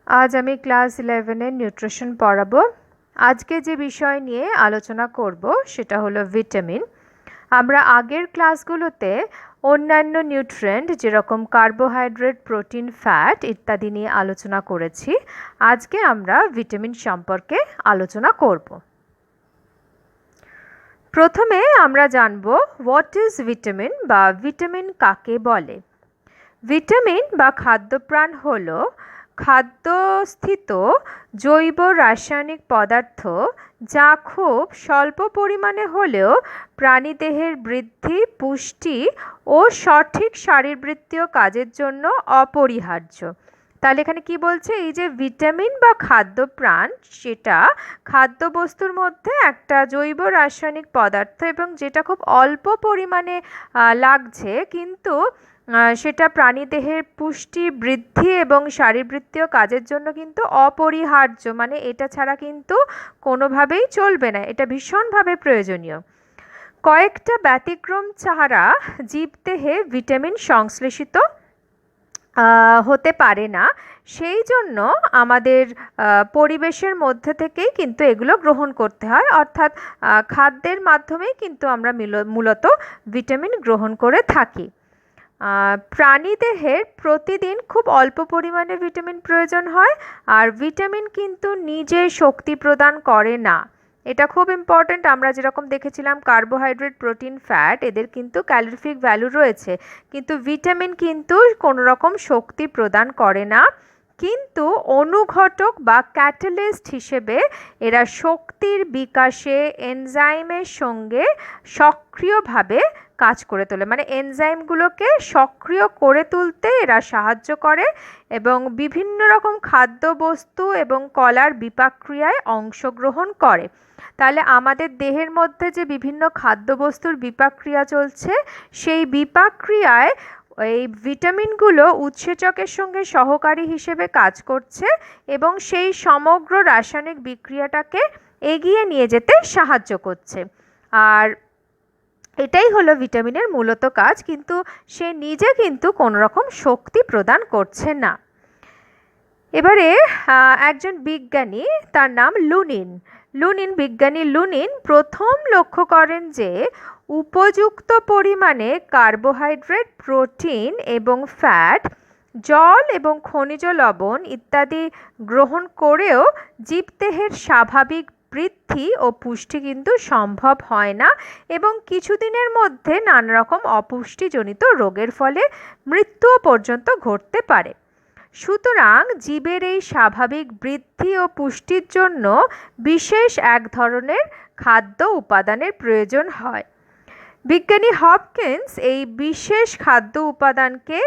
আজ আমি class 11-এর nutrition পড়াবো। আজকে যে বিষয় নিয়ে আলোচনা করব সেটা হলো ভিটামিন। আমরা আগের ক্লাসগুলোতে অন্যান্য নিউট্রিয়েন্ট যেরকম কার্বোহাইড্রেট, প্রোটিন, ফ্যাট ইত্যাদি নিয়ে আলোচনা করেছি। আজকে আমরা ভিটামিন সম্পর্কে আলোচনা করব। প্রথমে আমরা জানব হোয়াট ইজ ভিটামিন বা ভিটামিন কাকে বলে। ভিটামিন বা খাদ্যপ্রাণ হলো খাদ্যস্থিত জৈব রাসায়নিক পদার্থ যা খুব স্বল্প পরিমাণে হলেও প্রাণীদেহের বৃদ্ধি, পুষ্টি ও সঠিক শারীরবৃত্তীয় কাজের জন্য অপরিহার্য। তাহলে এখানে কি বলছে, এই যে ভিটামিন বা খাদ্যপ্রাণ সেটা খাদ্যবস্তুর মধ্যে একটা জৈব রাসায়নিক পদার্থ এবং যেটা খুব অল্প পরিমাণে লাগছে, কিন্তু সেটা প্রাণীদেহের পুষ্টি, বৃদ্ধি এবং শারীরবৃত্তীয় কাজের জন্য কিন্তু অপরিহার্য। মানে এটা ছাড়া কিন্তু কোনোভাবেই চলবে না, এটা ভীষণভাবে প্রয়োজনীয়। কয়েকটা ব্যতিক্রম ছাড়া জীবদেহে ভিটামিন সংশ্লেষিত হতে পারে না, সেই জন্য আমাদের পরিবেশের মধ্যে থেকেই কিন্তু এগুলো গ্রহণ করতে হয়, অর্থাৎ খাদ্যের মাধ্যমেই কিন্তু আমরা মূলত ভিটামিন গ্রহণ করে থাকি। প্রাণীদেহের প্রতিদিন খুব অল্প পরিমাণে ভিটামিন প্রয়োজন হয়, আর ভিটামিন কিন্তু নিজে শক্তি প্রদান করে না। এটা খুব ইম্পর্ট্যান্ট। আমরা যেরকম দেখেছিলাম কার্বোহাইড্রেট, প্রোটিন, ফ্যাট এদের কিন্তু ক্যালোরিফিক ভ্যালু রয়েছে, কিন্তু ভিটামিন কিন্তু কোনো রকম শক্তি প্রদান করে না, কিন্তু অনুঘটক বা ক্যাটালিস্ট হিসেবে এরা শক্তির বিকাশে এনজাইমের সঙ্গে সক্রিয়ভাবে কাজ করে তোলে। মানে এনজাইমগুলোকে সক্রিয় করে তুলতে এরা সাহায্য করে এবং বিভিন্ন রকম খাদ্যবস্তু এবং কলার বিপাকক্রিয়ায় অংশগ্রহণ করে। তাহলে আমাদের দেহের মধ্যে যে বিভিন্ন খাদ্যবস্তুর বিপাকক্রিয়া চলছে, সেই বিপাকক্রিয়ায় এই ভিটামিনগুলো উৎসেচকের সঙ্গে সহকারী হিসেবে কাজ করছে এবং সেই সমগ্র রাসায়নিক বিক্রিয়াটাকে এগিয়ে নিয়ে যেতে সাহায্য করছে। আর এটাই হলো ভিটামিনের মূলত কাজ, কিন্তু সে নিজে কিন্তু কোনো রকম শক্তি প্রদান করছে না। এবারে একজন বিজ্ঞানী, তার নাম বিজ্ঞানী লুনিন প্রথম লক্ষ্য করেন যে উপযুক্ত পরিমাণে কার্বোহাইড্রেট, প্রোটিন এবং ফ্যাট, জল এবং খনিজ লবণ ইত্যাদি গ্রহণ করেও জীবদেহের স্বাভাবিক বৃদ্ধি ও পুষ্টি কিন্তু সম্ভব হয় না এবং কিছুদিনের মধ্যে নানা রকম অপুষ্টিজনিত রোগের ফলে মৃত্যুও পর্যন্ত ঘটতে পারে। সুতরাং জীবের এই স্বাভাবিক বৃদ্ধি ও পুষ্টির জন্য বিশেষ এক ধরনের খাদ্য উপাদানের প্রয়োজন হয়। বিজ্ঞানী হপকিন্স এই বিশেষ খাদ্য উপাদানকে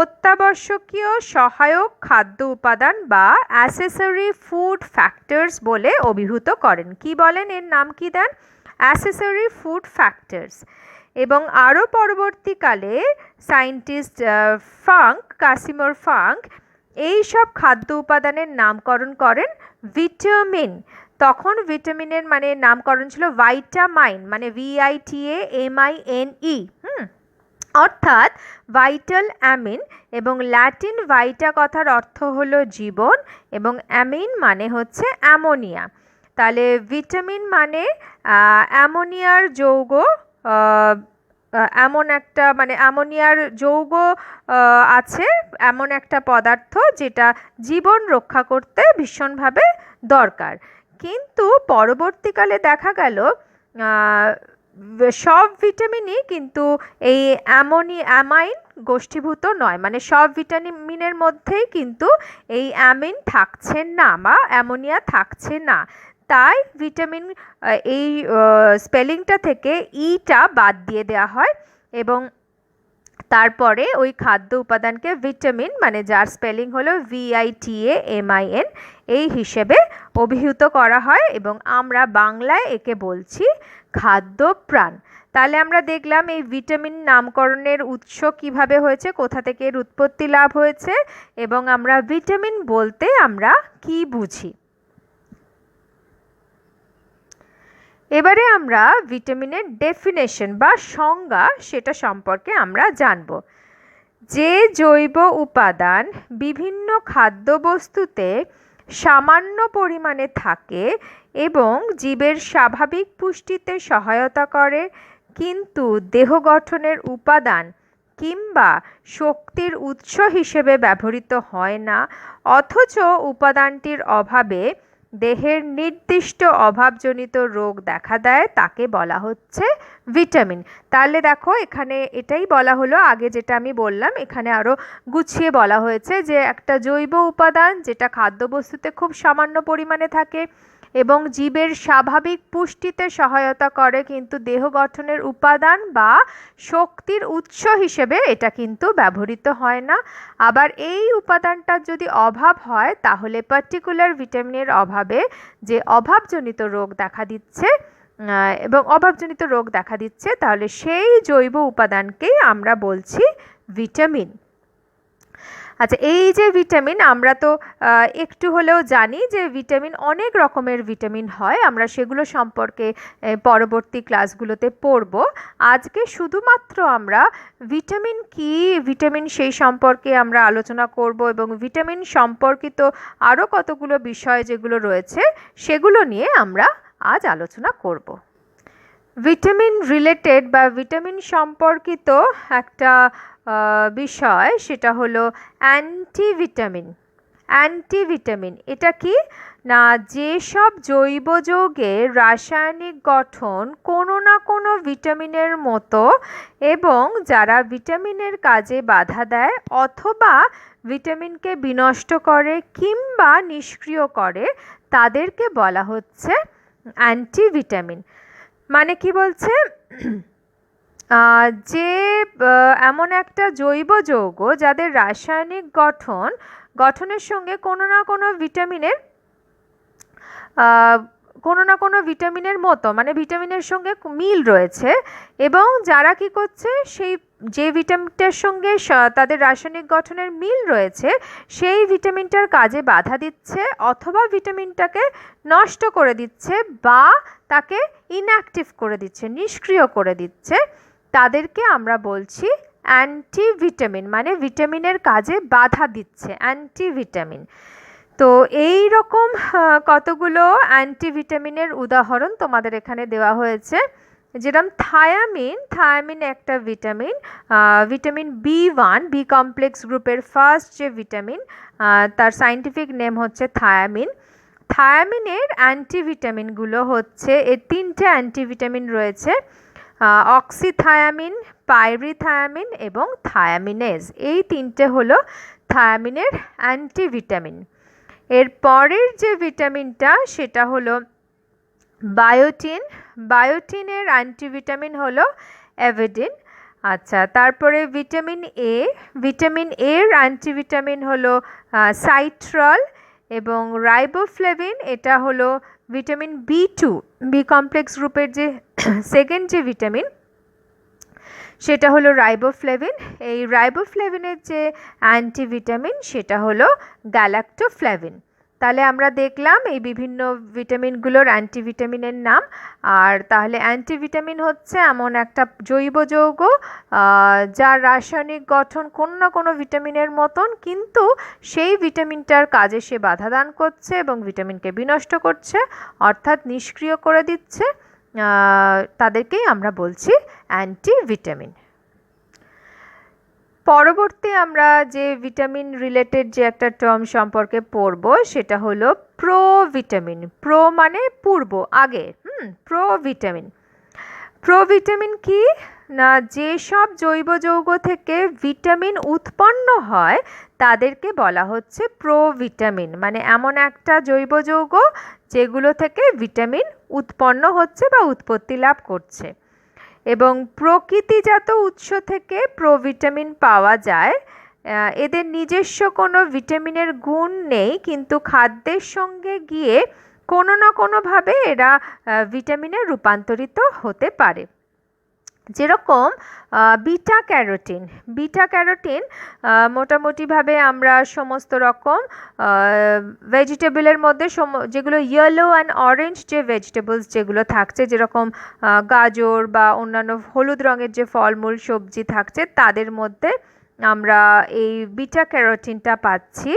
অত্যাবশ্যকীয় সহায়ক খাদ্য উপাদান বা অ্যাসেসরি ফুড ফ্যাক্টরস বলে অভিহিত করেন। কি বলেন, এর নাম কি দেন? Accessory food factors. এবং আরও পরবর্তীকালে সায়েন্টিস্ট কাসিমর ফাঙ্ক এই সব খাদ্য উপাদানের নামকরণ করেন ভিটামিন। তখন ভিটামিনের মানে নামকরণ ছিল ভাইটামাইন, মানে VITAMINE, অর্থাৎ ভাইটাল অ্যামিন, এবং ল্যাটিন ভাইটা কথার অর্থ হলো জীবন এবং অ্যামিন মানে হচ্ছে অ্যামোনিয়া। তাহলে ভিটামিন মানে অ্যামোনিয়ার যৌগ, এমন একটা মানে অ্যামোনিয়ার যৌগ আছে, এমন একটা পদার্থ যেটা জীবন রক্ষা করতে ভীষণভাবে দরকার। কিন্তু পরবর্তীকালে দেখা গেল সব ভিটামিনই কিন্তু এই অ্যামাইন গোষ্ঠীভূত নয়, মানে সব ভিটামিনের মধ্যেই কিন্তু এই অ্যামিন থাকছে না বা অ্যামোনিয়া থাকছে না। তাই ভিটামিন এই স্পেলিংটা থেকে ইটা বাদ দিয়ে দেওয়া হয় এবং তারপরে ওই খাদ্য উপাদানকে ভিটামিন, মানে যার স্পেলিং হলো VITAMIN, এই হিসেবে অভিহিত করা হয় এবং আমরা বাংলায় একে বলছি খাদ্যপ্রাণ। তাহলে আমরা দেখলাম এই ভিটামিন নামকরণের উৎস কিভাবে হয়েছে, কোথা থেকে এর উৎপত্তি লাভ হয়েছে এবং আমরা ভিটামিন বলতে আমরা কি বুঝি। এবারে আমরা ভিটামিনের ডেফিনেশন বা সংজ্ঞা সেটা সম্পর্কে আমরা জানব। যে জৈব উপাদান বিভিন্ন খাদ্যবস্তুতে সামান্য পরিমাণে থাকে এবং জীবের স্বাভাবিক পুষ্টিতে সহায়তা করে, কিন্তু দেহ গঠনের উপাদান কিংবা শক্তির উৎস হিসেবে ব্যবহৃত হয় না, অথচ উপাদানটির অভাবে দেহের নির্দিষ্ট অভাবজনিত রোগ দেখা দেয়, তাকে বলা হচ্ছে ভিটামিন। তাহলে দেখো এখানে এটাই বলা হলো, আগে যেটা আমি বললাম এখানে আরও গুছিয়ে বলা হয়েছে যে একটা জৈব উপাদান যেটা খাদ্যবস্তুতে খুব সামান্য পরিমাণে থাকে এবং জীবের স্বাভাবিক পুষ্টিতে সহায়তা করে, কিন্তু দেহ গঠনের উপাদান বা শক্তির উৎস হিসেবে এটা কিন্তু ব্যবহৃত হয় না। আবার এই উপাদানটার যদি অভাব হয় তাহলে পার্টিকুলার ভিটামিনের অভাবে যে অভাবজনিত রোগ দেখা দিচ্ছে তাহলে সেই জৈব উপাদানকেই আমরা বলছি ভিটামিন। আচ্ছা, এই যে ভিটামিন আমরা তো একটু হলেও জানি যে ভিটামিন অনেক রকমের ভিটামিন হয়, আমরা সেগুলো সম্পর্কে পরবর্তী ক্লাসগুলোতে পড়ব। আজকে শুধুমাত্র আমরা ভিটামিন কি, ভিটামিন সেই সম্পর্কে আমরা আলোচনা করব এবং ভিটামিন সম্পর্কিত আরও কতগুলো বিষয় যেগুলো রয়েছে সেগুলো নিয়ে আমরা আজ আলোচনা করব। ভিটামিন রিলেটেড বা ভিটামিন সম্পর্কিত একটা বিষয় সেটা হলো অ্যান্টিভিটামিন। এটা কি না, যেসব জৈব যৌগের রাসায়নিক গঠন কোনো না কোনো ভিটামিনের মতো এবং যারা ভিটামিনের কাজে বাধা দেয় অথবা ভিটামিনকে বিনষ্ট করে কিংবা নিষ্ক্রিয় করে, তাদেরকে বলা হচ্ছে অ্যান্টিভিটামিন। মানে কি বলছে, যে এমন একটা জৈব যৌগ যাদের রাসায়নিক গঠনের সঙ্গে কোনো না কোনো ভিটামিনের মতো, মানে ভিটামিনের সঙ্গে মিল রয়েছে, এবং যারা কি করছে সেই যে ভিটামিনটার সঙ্গে তাদের রাসায়নিক গঠনের মিল রয়েছে সেই ভিটামিনটার কাজে বাধা দিচ্ছে অথবা ভিটামিনটাকে নষ্ট করে দিচ্ছে বা তাকে ইনঅ্যাক্টিভ করে দিচ্ছে, নিষ্ক্রিয় করে দিচ্ছে, তাদেরকে আমরা বলছি অ্যান্টিভিটামিন, মানে ভিটামিনের কাজে বাধা দিচ্ছে অ্যান্টিভিটামিন। তো এই রকম কতগুলো অ্যান্টিভিটামিনের উদাহরণ তোমাদের এখানে দেওয়া হয়েছে, যেরকম থায়ামিন একটা ভিটামিন B1, বি কমপ্লেক্স গ্রুপের ফার্স্ট যে ভিটামিন, তার সাইন্টিফিক নেম হচ্ছে থায়ামিনের অ্যান্টিভিটামিনগুলো হচ্ছে, এর তিনটে অ্যান্টিভিটামিন রয়েছে, অক্সিথায়ামিন, পাইরিথায়ামিন এবং থায়ামিনেজ। এই তিনটে হলো থায়ামিনের অ্যান্টিভিটামিন। এর পরের যে ভিটামিনটা সেটা হলো বায়োটিনের অ্যান্টিভিটামিন হলো অ্যাভিডিন। আচ্ছা, তারপরে ভিটামিন এর অ্যান্টিভিটামিন হলো সাইট্রল, এবং রাইবোফ্লেভিন এটা হলো ভিটামিন B2, বি কমপ্লেক্স গ্রুপের যে সেকেন্ড যে ভিটামিন সেটা হলো রাইবোফ্লেভিন। এই রাইবোফ্লেভিনের যে অ্যান্টিভিটামিন সেটা হলো গ্যালাক্টোফ্লেভিন। তাহলে আমরা দেখলাম এই বিভিন্ন ভিটামিনগুলোর অ্যান্টিভিটামিনের নাম। আর তাহলে অ্যান্টিভিটামিন হচ্ছে এমন একটা জৈব যৌগ যার রাসায়নিক গঠন কোনো না কোনো ভিটামিনের মতন, কিন্তু সেই ভিটামিনটার কাজে সে বাধা দান করছে এবং ভিটামিনকে বিনষ্ট করছে, অর্থাৎ নিষ্ক্রিয় করে দিচ্ছে, তাদেরকেই আমরা বলছি অ্যান্টিভিটামিন। পরবর্তী আমরা যে ভিটামিন রিলেটেড যে একটা টার্ম সম্পর্কে পড়ব সেটা হলো প্রোভিটামিন। প্রো মানে পূর্ব, আগে। প্রোভিটামিন কি না, যেসব জৈব যৌগ থেকে ভিটামিন উৎপন্ন হয় তাদেরকে বলা হচ্ছে প্রোভিটামিন, মানে এমন একটা জৈব যৌগ যেগুলো থেকে ভিটামিন উৎপন্ন হচ্ছে বা উৎপত্তি লাভ করছে। এবং প্রকৃতিজাত উৎস থেকে প্রোভিটামিন পাওয়া যায়। এদের নিজস্ব কোনো ভিটামিনের গুণ নেই, কিন্তু খাদ্যের সঙ্গে গিয়ে কোনো না কোনোভাবে এরা ভিটামিনে রূপান্তরিত হতে পারে। যেরকম বিটা ক্যারোটিন মোটামুটিভাবে আমরা সমস্ত রকম ভেজিটেবলের মধ্যে যেগুলো ইয়েলো অ্যান্ড অরেঞ্জ যে ভেজিটেবলস যেগুলো থাকছে, যেরকম গাজর বা অন্যান্য হলুদ রঙের যে ফলমূল সবজি থাকছে, তাদের মধ্যে আমরা এই বিটা ক্যারোটিনটা পাচ্ছি,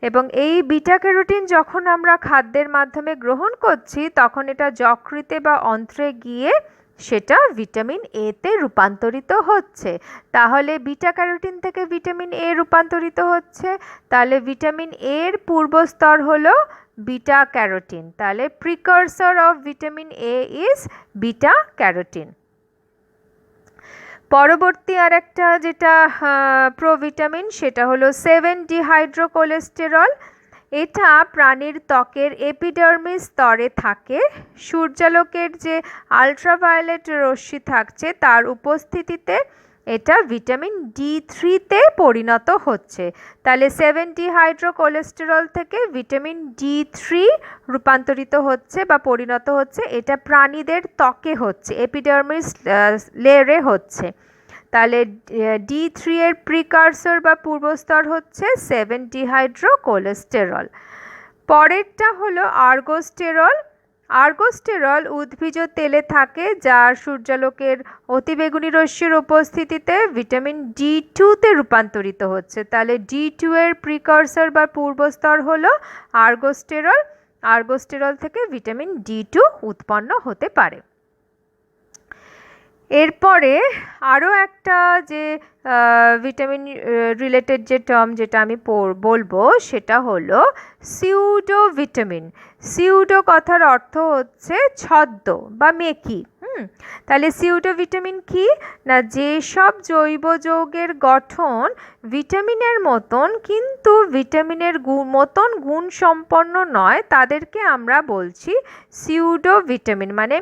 এবং এই বিটা ক্যারোটিন যখন আমরা খাদ্যের মাধ্যমে গ্রহণ করছি তখন এটা যকৃতে বা অন্ত্রে গিয়ে সেটা ভিটামিন এতে রূপান্তরিত হচ্ছে। তাহলে বিটা ক্যারোটিন থেকে ভিটামিন এ রূপান্তরিত হচ্ছে, তাহলে ভিটামিন এর পূর্বস্তর হলো বিটা ক্যারোটিন। তাহলে precursor of vitamin A is beta carotene. পরবর্তী আর একটা যেটা প্রোভিটামিন, সেটা হলো 7-ডিহাইড্রোকোলেস্টেরল। এটা প্রাণীর ত্বকের এপিডার্মিস স্তরে থাকে। সূর্যালোকের যে আলট্রাভায়োলেট রশ্মি থাকছে তার উপস্থিতিতে এটা ভিটামিন D3-তে পরিণত হচ্ছে। তাহলে 7-ডিহাইড্রোকোলেস্টেরল থেকে ভিটামিন D3 রূপান্তরিত হচ্ছে বা পরিণত হচ্ছে। এটা প্রাণীদের ত্বকে হচ্ছে, এপিডার্মিস লেয়ারে হচ্ছে। তাহলে D3 এর প্রিকারসর বা পূর্বস্তর হচ্ছে 7-ডিহাইড্রোকোলেস্টেরল। পরেরটা হলো আর্গোস্টেরল। আর্গোস্টেরল উদ্ভিজ তেলে থাকে, যা সূর্যালোকের অতিবেগুনি রশ্মির উপস্থিতিতে ভিটামিন D2-তে রূপান্তরিত হচ্ছে। তাহলে D2 এর প্রিকারসর বা পূর্বস্তর হলো আর্গোস্টেরল। আর্গোস্টেরল থেকে ভিটামিন D2 উৎপন্ন হতে পারে। এরপরে আরও একটা যে ভিটামিন রিলেটেড যে টার্ম যেটা আমি বলবো সেটা হলো সিউডোভিটামিন। সিউডো কথার অর্থ হচ্ছে ছদ্ম বা মেকি। তাহলে সিউডোভিটামিন কি না, যেসব জৈব যৌগের গঠন ভিটামিনের মতন কিন্তু ভিটামিনের মতন গুণসম্পন্ন নয় তাদেরকে আমরা বলছি সিউডোভিটামিন। মানে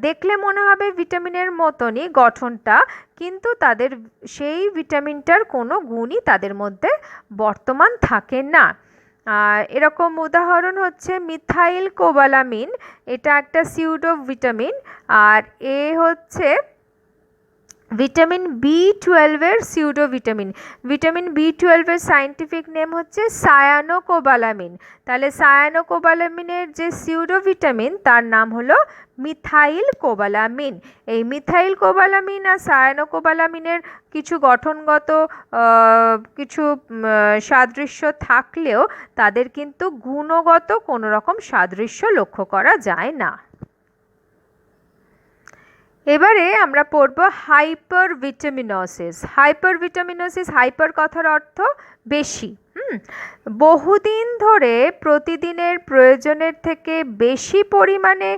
দেখলে মনে হবে ভিটামিনের মতনই গঠনটা, কিন্তু তাদের সেই ভিটামিনটার কোনো গুণই তাদের মধ্যে বর্তমান থাকে না। এরকম উদাহরণ হচ্ছে মিথাইল কোবালামিন, এটা একটা সিউডোভিটামিন। আর এ হচ্ছে ভিটামিন B12 এর সিউডোভিটামিন। ভিটামিন B12 এর সায়েন্টিফিক নেম হচ্ছে সায়ানোকোবালামিন। তাহলে সায়ানোকোবালামিনের যে সিউডোভিটামিন তার নাম হলো মিথাইল কোবালামিন। এই মিথাইল কোবালামিন আর সায়ানোকোবালামিনের কিছু গঠনগত কিছু সাদৃশ্য থাকলেও তাদের কিন্তু গুণগত কোনো রকম সাদৃশ্য লক্ষ্য করা যায় না। এবারে আমরা পড়ব হাইপারভিটামিনোসিস। হাইপারভিটামিনোসিস, হাইপার কথার অর্থ বেশি। বহুদিন ধরে প্রতিদিনের প্রয়োজনের থেকে বেশি পরিমাণে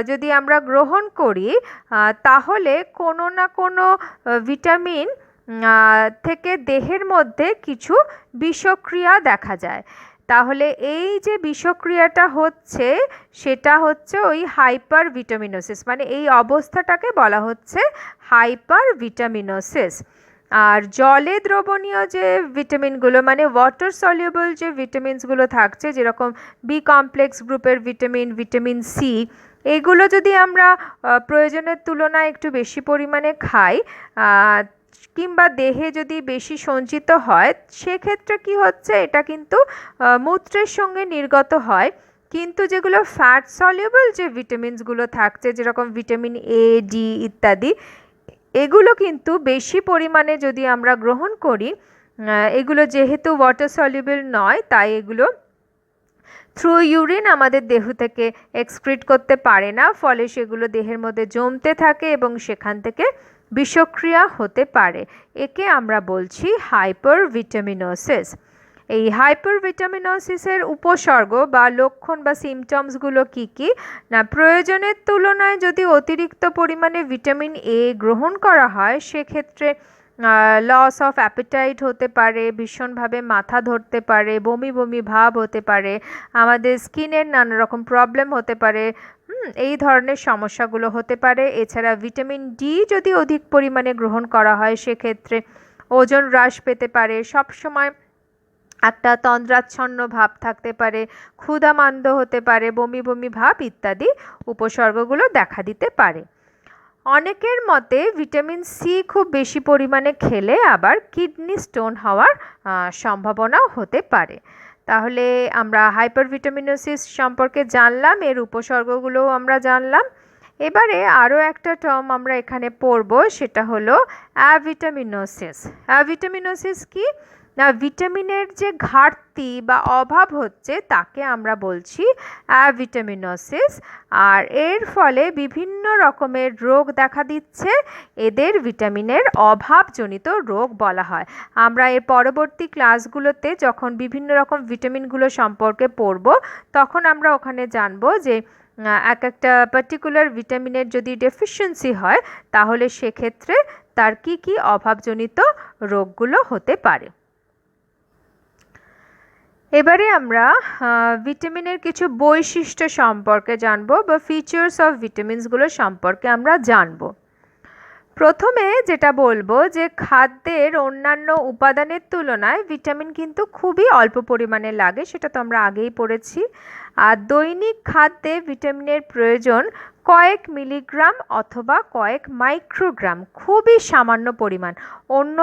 যদি আমরা গ্রহণ করি তাহলে কোনো না কোনো ভিটামিন থেকে দেহের মধ্যে কিছু বিষক্রিয়া দেখা যায়। তাহলে এই যে বিষক্রিয়াটা হচ্ছে সেটা হচ্ছে ওই হাইপারভিটামিনোসিস, মানে এই অবস্থাটাকে বলা হচ্ছে হাইপারভিটামিনোসিস। আর জলে দ্রবণীয় যে ভিটামিনগুলো মানে ওয়াটার সলিউবল যে ভিটামিনসগুলো থাকছে, যেরকম বি কমপ্লেক্স গ্রুপের ভিটামিন, ভিটামিন সি, এগুলো যদি আমরা প্রয়োজনের তুলনায় একটু বেশি পরিমাণে খাই কিংবা দেহে যদি বেশি সঞ্চিত হয়, সেক্ষেত্রে কি হচ্ছে, এটা কিন্তু মূত্রের সঙ্গে নির্গত হয়। কিন্তু যেগুলো ফ্যাট সলিউবল যে ভিটামিনসগুলো থাকছে, যেরকম ভিটামিন এ, ডি ইত্যাদি, এগুলো কিন্তু বেশি পরিমাণে যদি আমরা গ্রহণ করি, এগুলো যেহেতু ওয়াটার সলিউবল নয় তাই এগুলো থ্রু ইউরিন আমাদের দেহ থেকে এক্সক্রিট করতে পারে না, ফলে সেগুলো দেহের মধ্যে জমতে থাকে এবং সেখান থেকে বিষক্রিয়া হতে পারে। একে আমরা বলছি হাইপারভিটামিনোসিস। এই হাইপারভিটামিনোসিসের উপসর্গ বা লক্ষণ বা সিমটমসগুলো কি কি না, প্রয়োজনের তুলনায় যদি অতিরিক্ত পরিমাণে ভিটামিন এ গ্রহণ করা হয় সেক্ষেত্রে লস অফ অ্যাপিটাইট হতে পারে, ভীষণভাবে মাথা ধরতে পারে, বমি বমি ভাব হতে পারে, আমাদের স্কিনের নানা রকম প্রবলেম হতে পারে, এই ধরনের সমস্যাগুলো হতে পারে। এছাড়া ভিটামিন ডি যদি অধিক পরিমাণে গ্রহণ করা হয় সেক্ষেত্রে ওজন হ্রাস পেতে পারে, সবসময় একটা তন্দ্রাচ্ছন্ন ভাব থাকতে পারে, ক্ষুধামান্দ হতে পারে, বমি বমি ভাব ইত্যাদি উপসর্গগুলো দেখা দিতে পারে। অনেকের মতে ভিটামিন সি খুব বেশি পরিমাণে খেলে আবার কিডনি স্টোন হওয়ার সম্ভাবনাও হতে পারে। তাহলে আমরা হাইপারভিটামিনোসিস সম্পর্কে জানলাম, এর উপসর্গগুলোও আমরা জানলাম। এবারে আরও একটা টার্ম আমরা এখানে পড়ব, সেটা হলো অ্যাভিটামিনোসিস। অ্যাভিটামিনোসিস কি না, ভিটামিনের যে ঘাটতি বা অভাব হচ্ছে তাকে আমরা বলছি অ্যাভিটামিনোসিস। আর এর ফলে বিভিন্ন রকমের রোগ দেখা দিচ্ছে, এদের ভিটামিনের অভাবজনিত রোগ বলা হয়। আমরা এর পরবর্তী ক্লাসগুলোতে যখন বিভিন্ন রকম ভিটামিনগুলো সম্পর্কে পড়ব, তখন আমরা ওখানে জানবো যে এক একটা পার্টিকুলার ভিটামিনের যদি ডেফিসিয়েন্সি হয় তাহলে সেক্ষেত্রে তার কি কি অভাবজনিত রোগগুলো হতে পারে। এবারে আমরা ভিটামিনের কিছু বৈশিষ্ট্য সম্পর্কে জানবো বা ফিচার্স অফ ভিটামিনসগুলো সম্পর্কে আমরা জানবো। প্রথমে যেটা বলবো যে খাদ্যের অন্যান্য উপাদানের তুলনায় ভিটামিন কিন্তু খুবই অল্প পরিমাণে লাগে, সেটা তো আমরা আগেই পড়েছি। আর দৈনিক খাদ্যে ভিটামিনের প্রয়োজন কয়েক মিলিগ্রাম অথবা কয়েক মাইক্রোগ্রাম, খুবই সামান্য পরিমাণ। অন্য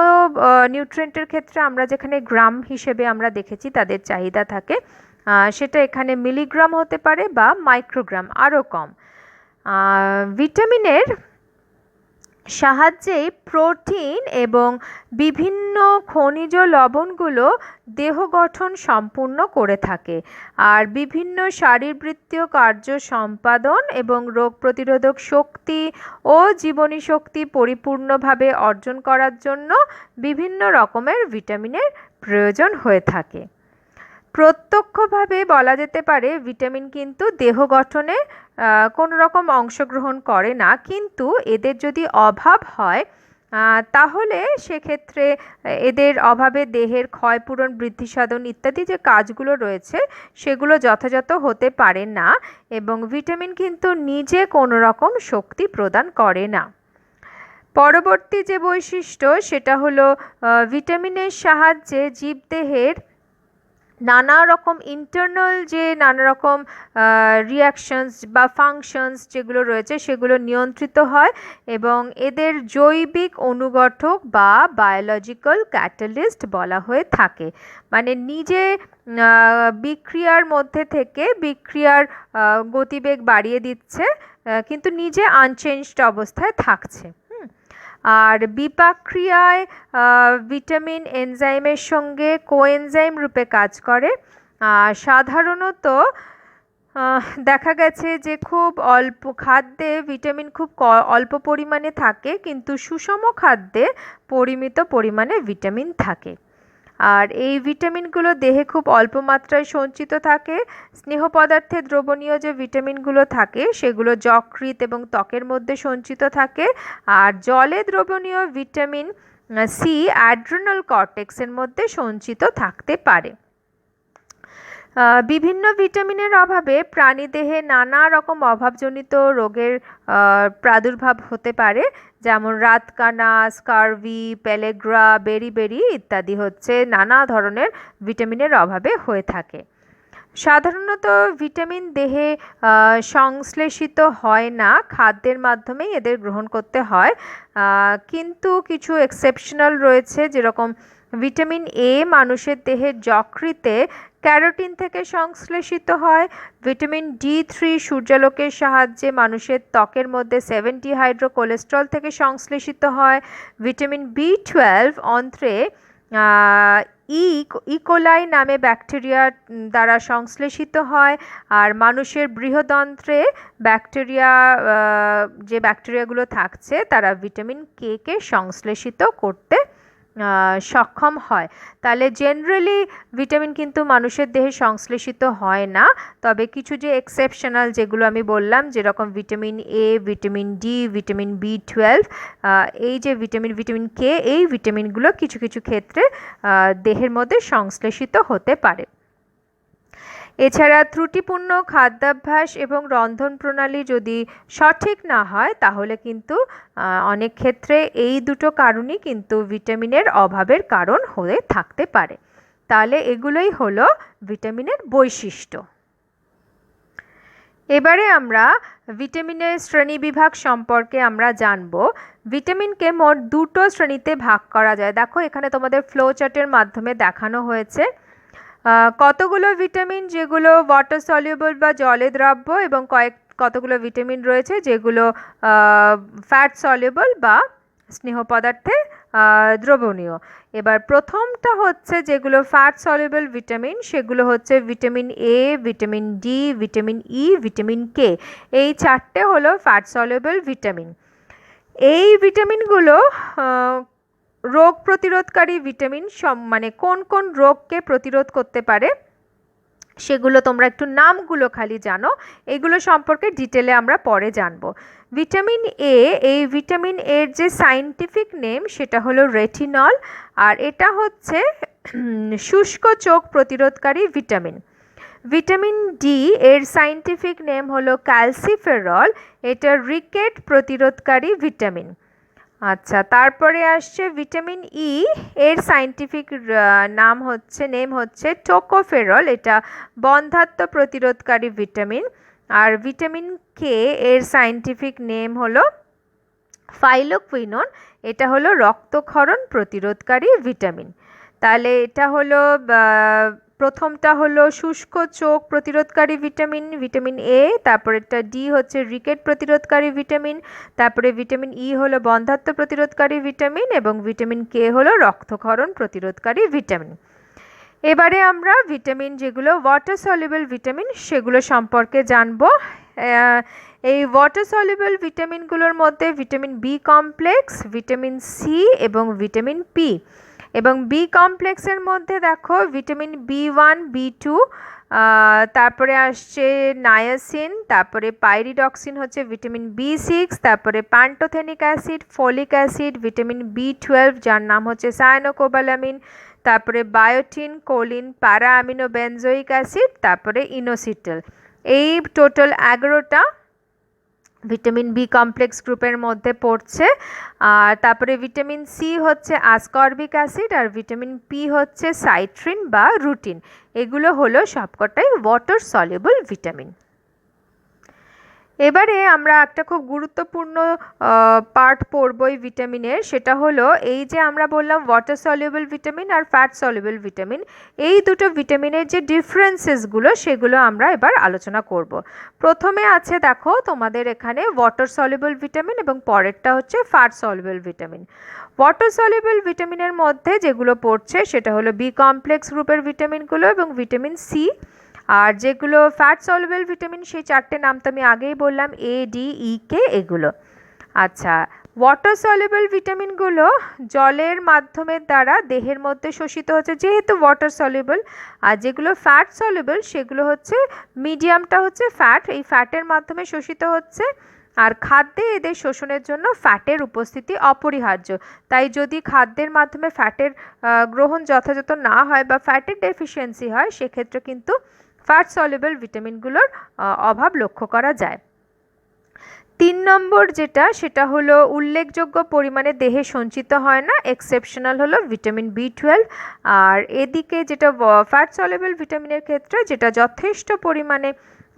নিউট্রিয়েন্টের ক্ষেত্রে আমরা যেখানে গ্রাম হিসেবে আমরা দেখেছি তাদের চাহিদা থাকে, সেটা এখানে মিলিগ্রাম হতে পারে বা মাইক্রোগ্রাম, আরও কম। ভিটামিনের সাহায্যেই প্রোটিন এবং বিভিন্ন খনিজ লবণগুলো দেহ গঠন সম্পূর্ণ করে থাকে। আর বিভিন্ন শারীরবৃত্তীয় কার্য সম্পাদন এবং রোগ প্রতিরোধক শক্তি ও জীবনী শক্তি পরিপূর্ণভাবে অর্জন করার জন্য বিভিন্ন রকমের ভিটামিনের প্রয়োজন হয়ে থাকে। প্রত্যক্ষভাবে বলা যেতে পারে ভিটামিন কিন্তু দেহ গঠনে কোনো রকম অংশগ্রহণ করে না, কিন্তু এদের যদি অভাব হয় তাহলে সেক্ষেত্রে এদের অভাবে দেহের ক্ষয়পূরণ, বৃদ্ধিসাধন ইত্যাদি যে কাজগুলো রয়েছে সেগুলো যথাযথ হতে পারে না, এবং ভিটামিন কিন্তু নিজে কোনো রকম শক্তি প্রদান করে না। পরবর্তী যে বৈশিষ্ট্য সেটা হলো ভিটামিনের সাহায্যে জীবদেহের নানা রকম ইন্টারনাল যে নানা রকম রিয়াকশনস বা ফাংশনস যেগুলো রয়েছে সেগুলো নিয়ন্ত্রিত হয়, এবং এদের জৈবিক অনুঘটক বা বায়োলজিক্যাল ক্যাটালিস্ট বলা হয়ে থাকে। মানে নিজে বিক্রিয়ার মধ্যে থেকে বিক্রিয়ার গতিবেগ বাড়িয়ে দিচ্ছে, কিন্তু নিজে আনচেঞ্জড অবস্থায় থাকছে। আর বিপাকক্রিয়ায় ভিটামিন এনজাইমের সঙ্গে কোএনজাইম রূপে কাজ করে। সাধারণত দেখা গেছে যে খুব অল্প খাদ্যে ভিটামিন খুব অল্প পরিমাণে থাকে, কিন্তু সুষম খাদ্যে পরিমিত পরিমাণে ভিটামিন থাকে। আর এই ভিটামিনগুলো দেহে খুব অল্প মাত্রায় সঞ্চিত থাকে। স্নেহ পদার্থে দ্রবণীয় যে ভিটামিনগুলো থাকে সেগুলো যকৃৎ এবং ত্বকের মধ্যে সঞ্চিত থাকে, আর জলে দ্রবণীয় ভিটামিন সি অ্যাড্রিনাল কর্টেক্সের মধ্যে সঞ্চিত থাকতে পারে। বিভিন্ন ভিটামিনের অভাবে প্রাণীদেহে নানা রকম অভাবজনিত রোগের প্রাদুর্ভাব হতে পারে, যেমন রাতকানা, স্কারভি, পেলেগ্রা, বেরিবেরি ইত্যাদি হচ্ছে নানা ধরনের ভিটামিনের অভাবে হয়ে থাকে। সাধারণত ভিটামিন দেহে সংশ্লেষিত হয় না, খাদ্যের মাধ্যমেই এদের গ্রহণ করতে হয়, কিন্তু কিছু এক্সেপশনাল রয়েছে, যেরকম ভিটামিন এ মানুষের দেহের যকৃতে ক্যারোটিন থেকে সংশ্লেষিত হয়। ভিটামিন D3 সূর্যালোকের সাহায্যে মানুষের ত্বকের মধ্যে 70 হাইড্রোকোলেস্টেরল থেকে সংশ্লেষিত হয়। ভিটামিন B12 অন্ত্রে ইকোলাই নামে ব্যাকটেরিয়ার দ্বারা সংশ্লেষিত হয়। আর মানুষের বৃহদন্ত্রে যে ব্যাকটেরিয়াগুলো থাকছে তারা ভিটামিন কে সংশ্লেষিত করতে সক্ষম হয়। তাহলে জেনারেলি ভিটামিন কিন্তু মানুষের দেহে সংশ্লেষিত হয় না, তবে কিছু যে এক্সেপশনাল যেগুলো আমি বললাম, যেরকম vitamin A, vitamin D, vitamin B12, এই যে ভিটামিন কে, এই ভিটামিনগুলো কিছু কিছু ক্ষেত্রে দেহের মধ্যে সংশ্লেষিত হতে পারে। এছাড়া ত্রুটিপূর্ণ খাদ্যাভ্যাস এবং রন্ধন প্রণালী যদি সঠিক না হয় তাহলে কিন্তু অনেক ক্ষেত্রে এই দুটো কারণই কিন্তু ভিটামিনের অভাবের কারণ হয়ে থাকতে পারে। তাহলে এগুলোই হলো ভিটামিনের বৈশিষ্ট্য। এবারে আমরা ভিটামিনের শ্রেণীবিভাগ সম্পর্কে আমরা জানব। ভিটামিনকে মোট দুটো শ্রেণীতে ভাগ করা যায়। দেখো এখানে তোমাদের ফ্লো চার্টের মাধ্যমে দেখানো হয়েছে কতগুলো ভিটামিন যেগুলো ওয়াটার সলিউবল বা জলে দ্রাব্য, এবং কতগুলো ভিটামিন রয়েছে যেগুলো ফ্যাট সলিউবল বা স্নেহ পদার্থে দ্রবণীয়। এবার প্রথমটা হচ্ছে যেগুলো ফ্যাট সলিউবল ভিটামিন, সেগুলো হচ্ছে vitamin A, vitamin D, vitamin E, vitamin K. এই চারটে হলো ফ্যাট সলিউবল ভিটামিন। এই ভিটামিনগুলো রোগ প্রতিরোধকারী ভিটামিন, মানে কোন কোন রোগকে প্রতিরোধ করতে পারে সেগুলো তোমরা একটু নামগুলো খালি জানো, এগুলো সম্পর্কে ডিটেলে আমরা পরে জানবো। ভিটামিন এ, এই ভিটামিন এর যে সায়েন্টিফিক নেম সেটা হলো রেটিনল, আর এটা হচ্ছে শুষ্ক চোখ প্রতিরোধকারী ভিটামিন। ভিটামিন ডি এর সায়েন্টিফিক নেম হলো ক্যালসিফেরল, এটা রিকেট প্রতিরোধকারী ভিটামিন। আচ্ছা, তারপরে আসছে ভিটামিন ই, এর সায়েন্টিফিক নেম হচ্ছে টোকোফেরল, এটা বন্ধ্যাত্ব প্রতিরোধকারী ভিটামিন। আর ভিটামিন কে এর সায়েন্টিফিক নেম হলো ফাইলোকুইনোন, এটা হলো রক্তক্ষরণ প্রতিরোধকারী ভিটামিন। তাহলে এটা হলো প্রথমটা হলো শুষ্ক চোখ প্রতিরোধকারী ভিটামিন, ভিটামিন এ। তারপরে একটা ডি হচ্ছে রিকেট প্রতিরোধকারী ভিটামিন। তারপরে ভিটামিন ই হলো বন্ধ্যাত্ব প্রতিরোধকারী ভিটামিন, এবং ভিটামিন কে হলো রক্তক্ষরণ প্রতিরোধকারী ভিটামিন। এবারে আমরা ভিটামিন যেগুলো ওয়াটার সলিউবল ভিটামিন সেগুলো সম্পর্কে জানবো। এই ওয়াটার সলিউবল ভিটামিনগুলোর মধ্যে vitamin B complex, vitamin C এবং ভিটামিন পি। এবং বি কমপ্লেক্সের মধ্যে দেখো ভিটামিন বি1, বি2, তারপরে আসছে নায়াসিন, তারপরে পাইরিডক্সিন হচ্ছে ভিটামিন বি6, তারপরে pantothenic acid, folic acid, vitamin বি12 যার নাম হচ্ছে সায়ানোকোবালামিন, তারপরে biotin, choline, para amino benzoic acid, তারপরে ইনোসিটল। এই টোটাল 11টা ভিটামিন বি কমপ্লেক্স গ্রুপের মধ্যে পড়ছে। আর তারপরে ভিটামিন সি হচ্ছে অ্যাসকর্বিক অ্যাসিড, আর ভিটামিন পি হচ্ছে সাইট্রিন বা রুটিন। এগুলো হলো সবকটাই ওয়াটার সলিউবল ভিটামিন। এবারে আমরা একটা খুব গুরুত্বপূর্ণ পার্ট পড়ব এই ভিটামিনের, সেটা হলো এই যে আমরা বললাম ওয়াটার সলিউবল ভিটামিন আর ফ্যাট সলিউবল ভিটামিন, এই দুটো ভিটামিনের যে ডিফারেন্সেসগুলো সেগুলো আমরা এবার আলোচনা করব। প্রথমে আছে দেখো তোমাদের এখানে ওয়াটার সলিউবল ভিটামিন, এবং পরেরটা হচ্ছে fat soluble vitamin. Water soluble ভিটামিনের মধ্যে যেগুলো পড়ছে সেটা হলো বি কমপ্লেক্স গ্রুপের ভিটামিনগুলো এবং ভিটামিন সি। আর যেগুলো ফ্যাট সলিউবল ভিটামিন সেই চারটে নাম তো আমি আগেই বললাম, এ, ডি, ই, কে, এগুলো। আচ্ছা, ওয়াটার সলিউবল ভিটামিনগুলো জলের মাধ্যমের দ্বারা দেহের মধ্যে শোষিত হচ্ছে যেহেতু ওয়াটার সলিউবল। আর যেগুলো ফ্যাট সলিউবল সেগুলো হচ্ছে মিডিয়ামটা হচ্ছে ফ্যাট, এই ফ্যাটের মাধ্যমে শোষিত হচ্ছে। আর খাদ্যে এদের শোষণের জন্য ফ্যাটের উপস্থিতি অপরিহার্য। তাই যদি খাদ্যের মাধ্যমে ফ্যাটের গ্রহণ যথাযথ না হয় বা ফ্যাটের ডেফিসিয়েন্সি হয়, সেক্ষেত্রে কিন্তু ফ্যাট সলিউবল ভিটামিনগুলোর অভাব লক্ষ্য করা যায়। 3 নম্বর যেটা সেটা হলো উল্লেখযোগ্য পরিমাণে দেহে সঞ্চিত হয় না, এক্সেপশনাল হলো ভিটামিন বি12। আর এদিকে যেটা ফ্যাট সলিউবল ভিটামিনের ক্ষেত্রে যেটা যথেষ্ট পরিমাণে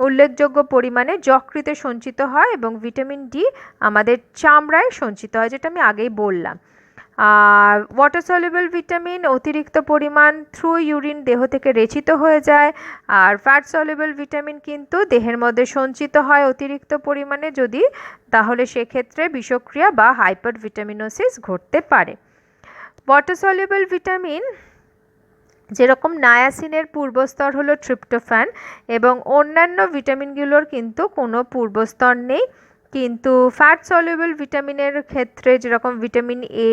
উল্লেখযোগ্য পরিমাণে যকৃতে সঞ্চিত হয়, এবং ভিটামিন ডি আমাদের চামড়ায় সঞ্চিত হয়, যেটা আমি আগেই বললাম। আর ওয়াটার সলিউবল ভিটামিন অতিরিক্ত পরিমাণ থ্রু ইউরিন দেহ থেকে রেচিত হয়ে যায়। আর ফ্যাট সলিউবল ভিটামিন কিন্তু দেহের মধ্যে সঞ্চিত হয় অতিরিক্ত পরিমাণে যদি, তাহলে সেক্ষেত্রে বিষক্রিয়া বা হাইপার ভিটামিনোসিস ঘটতে পারে। ওয়াটার সলিউবল ভিটামিন যেরকম নায়াসিনের পূর্বস্তর হলো ট্রিপ্টোফ্যান, এবং অন্যান্য ভিটামিনগুলোর কিন্তু কোনো পূর্বস্তর নেই। কিন্তু ফ্যাট সলিউবল ভিটামিনের ক্ষেত্রে যেরকম ভিটামিন এ,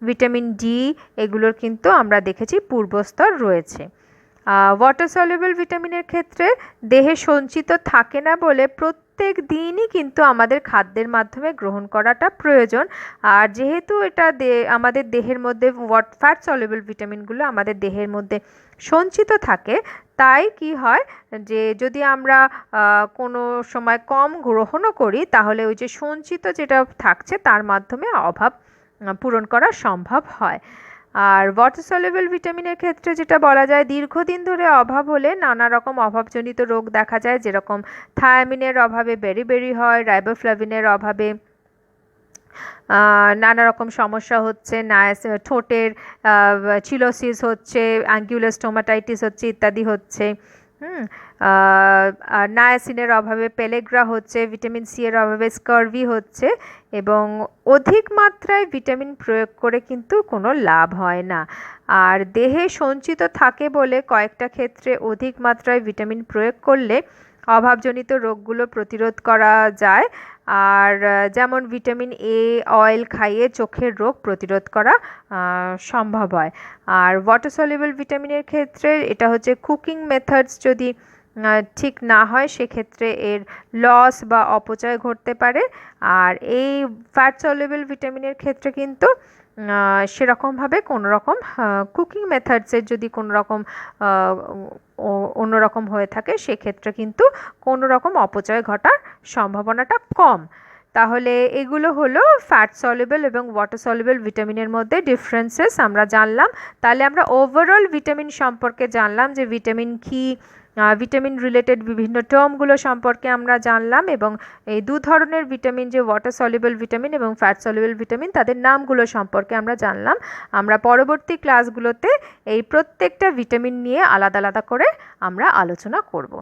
ভিটামিন ডি, এগুলোর কিন্তু আমরা দেখেছি পূর্বস্তর রয়েছে। ওয়াটার সলিউবল ভিটামিনের ক্ষেত্রে দেহে সঞ্চিত থাকে না বলে প্রত্যেক দিনই কিন্তু আমাদের খাদ্যের মাধ্যমে গ্রহণ করাটা প্রয়োজন। আর যেহেতু এটা আমাদের দেহের মধ্যে ফ্যাট সলিউবল ভিটামিনগুলো আমাদের দেহের মধ্যে সঞ্চিত থাকে, তাই কি হয় যে যদি আমরা কোনো সময় কম গ্রহণও করি তাহলে ওই যে সঞ্চিত যেটা থাকছে তার মাধ্যমে অভাব পূরণ করা সম্ভব হয়। আর ওয়াটার সলিউবল ভিটামিনের ক্ষেত্রে যেটা বলা যায়, দীর্ঘদিন ধরে অভাব হলে নানা রকম অভাবজনিত রোগ দেখা যায়, যেরকম থায়ামিনের অভাবে বেরিবেরি হয়, রাইবোফ্লাভিনের অভাবে নানা রকম সমস্যা হচ্ছে, ঠোঁটের চিলোসিস হচ্ছে, অ্যাঙ্গুলার স্টোমাটাইটিস হচ্ছে ইত্যাদি হচ্ছে। হুম আর নায়াসিনের অভাবে পেলেগ্রা হচ্ছে, ভিটামিন সি এর অভাবে স্কারভি হচ্ছে, এবং অধিক মাত্রায় ভিটামিন প্রয়োগ করে কিন্তু কোনো লাভ হয় না। আর দেহে সঞ্চিত থাকে বলে কয়েকটা ক্ষেত্রে অধিক মাত্রায় ভিটামিন প্রয়োগ করলে অভাবজনিত রোগগুলো প্রতিরোধ করা যায়। আর যেমন ভিটামিন এ অয়েল খাইয়ে চোখের রোগ প্রতিরোধ করা সম্ভব হয়। আর ওয়াটার সলিউবল ভিটামিনের ক্ষেত্রে এটা হচ্ছে কুকিং মেথডস যদি ঠিক না হয় সেক্ষেত্রে এর লস বা অপচয় ঘটতে পারে। আর এই ফ্যাট সলিউবল ভিটামিনের ক্ষেত্রে কিন্তু সেরকমভাবে কোনো রকম কুকিং মেথডসের যদি কোনো রকম অন্যরকম হয়ে থাকে সেক্ষেত্রে কিন্তু কোনো রকম অপচয় ঘটার সম্ভাবনাটা কম। তাহলে এগুলো হলো ফ্যাট সলিউবল এবং ওয়াটার সলিউবল ভিটামিনের মধ্যে ডিফারেন্সেস আমরা জানলাম। তাহলে আমরা ওভারঅল ভিটামিন সম্পর্কে জানলাম যে ভিটামিন কী, ভিটামিন রিলেটেড বিভিন্ন টার্মগুলো সম্পর্কে আমরা জানলাম, এবং এই দু ধরনের ভিটামিন যে ওয়াটার সলিউবল ভিটামিন এবং ফ্যাট সলিউবল ভিটামিন তাদের নামগুলো সম্পর্কে আমরা জানলাম। আমরা পরবর্তী ক্লাসগুলোতে এই প্রত্যেকটা ভিটামিন নিয়ে আলাদা আলাদা করে আমরা আলোচনা করব।